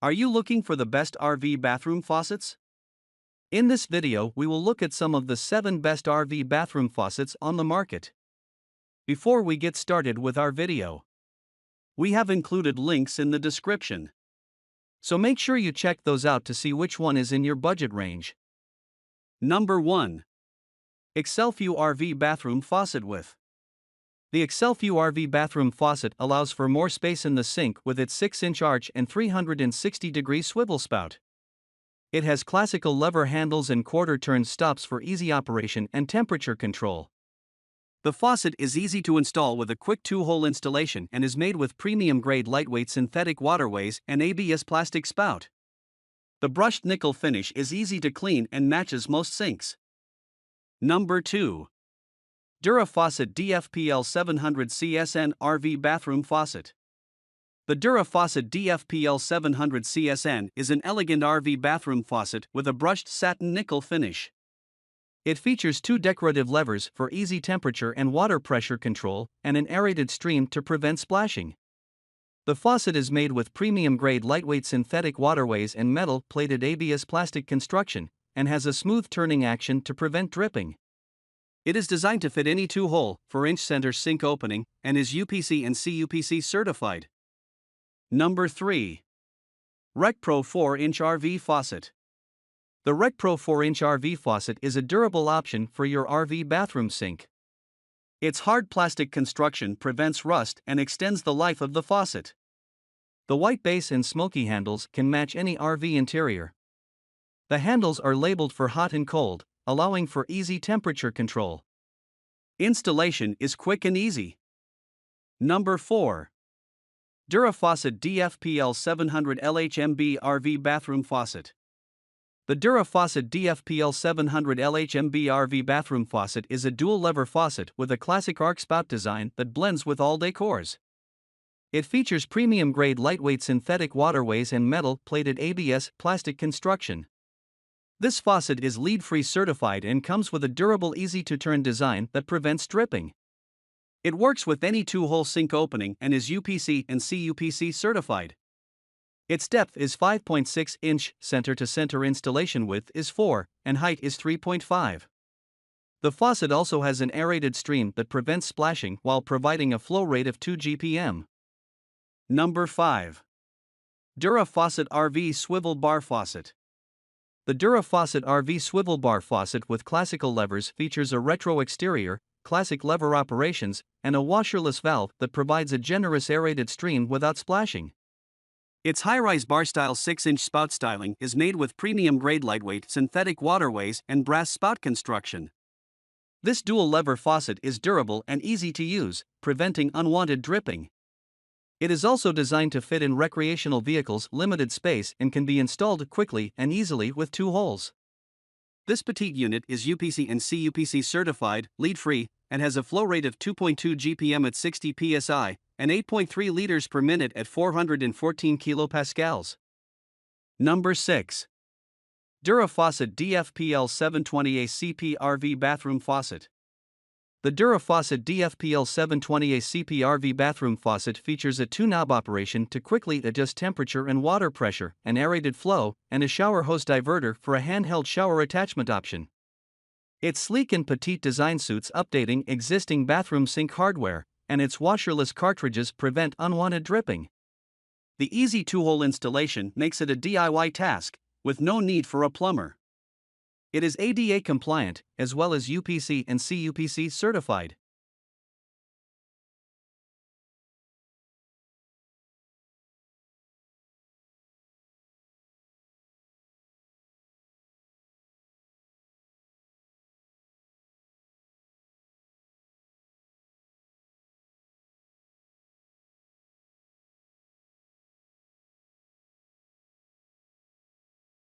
Are you looking for the best RV bathroom faucets? In this video, we will look at some of the 7 best RV bathroom faucets on the market. Before we get started with our video, we have included links in the description. So make sure you check those out to see which one is in your budget range. Number 1. EXCELFU RV Bathroom Faucet with. The EXCELFU RV Bathroom Faucet allows for more space in the sink with its 6-inch arch and 360-degree swivel spout. It has classical lever handles and quarter-turn stops for easy operation and temperature control. The faucet is easy to install with a quick 2-hole installation and is made with premium-grade lightweight synthetic waterways and ABS plastic spout. The brushed nickel finish is easy to clean and matches most sinks. Number 2. Dura Faucet DFPL 700 CSN RV Bathroom Faucet. The Dura Faucet DFPL 700 CSN is an elegant RV bathroom faucet with a brushed satin nickel finish. It features 2 decorative levers for easy temperature and water pressure control and an aerated stream to prevent splashing. The faucet is made with premium-grade lightweight synthetic waterways and metal-plated ABS plastic construction and has a smooth turning action to prevent dripping. It is designed to fit any 2-hole, 4-inch center sink opening and is UPC and CUPC certified. Number 3. RecPro 4-inch RV Faucet. The RecPro 4-inch RV faucet is a durable option for your RV bathroom sink. Its hard plastic construction prevents rust and extends the life of the faucet. The white base and smoky handles can match any RV interior. The handles are labeled for hot and cold, allowing for easy temperature control. Installation is quick and easy. Number 4. Dura Faucet DFPL 700 LHMB RV Bathroom Faucet. The Dura Faucet DFPL 700 LHMB RV Bathroom Faucet is a dual-lever faucet with a classic arc spout design that blends with all decors. It features premium-grade lightweight synthetic waterways and metal-plated ABS plastic construction. This faucet is lead-free certified and comes with a durable easy-to-turn design that prevents dripping. It works with any 2-hole sink opening and is UPC and CUPC certified. Its depth is 5.6 inch, center-to-center installation width is 4, and height is 3.5. The faucet also has an aerated stream that prevents splashing while providing a flow rate of 2 GPM. Number 5. Dura Faucet RV Swivel Bar Faucet. The Dura Faucet RV Swivel Bar Faucet with classical levers features a retro exterior, classic lever operations, and a washerless valve that provides a generous aerated stream without splashing. Its high-rise bar-style 6-inch spout styling is made with premium-grade lightweight synthetic waterways and brass spout construction. This dual-lever faucet is durable and easy to use, preventing unwanted dripping. It is also designed to fit in recreational vehicles' limited space and can be installed quickly and easily with 2 holes. This petite unit is UPC and CUPC certified, lead-free, and has a flow rate of 2.2 GPM at 60 psi and 8.3 liters per minute at 414 kilopascals. Number 6. Dura Faucet DFPL 720A CP RV Bathroom Faucet. The Dura Faucet DFPL 720A CP RV Bathroom Faucet features a 2-knob operation to quickly adjust temperature and water pressure, an aerated flow, and a shower hose diverter for a handheld shower attachment option. Its sleek and petite design suits updating existing bathroom sink hardware, and its washerless cartridges prevent unwanted dripping. The easy 2-hole installation makes it a DIY task, with no need for a plumber. It is ADA compliant, as well as UPC and CUPC certified.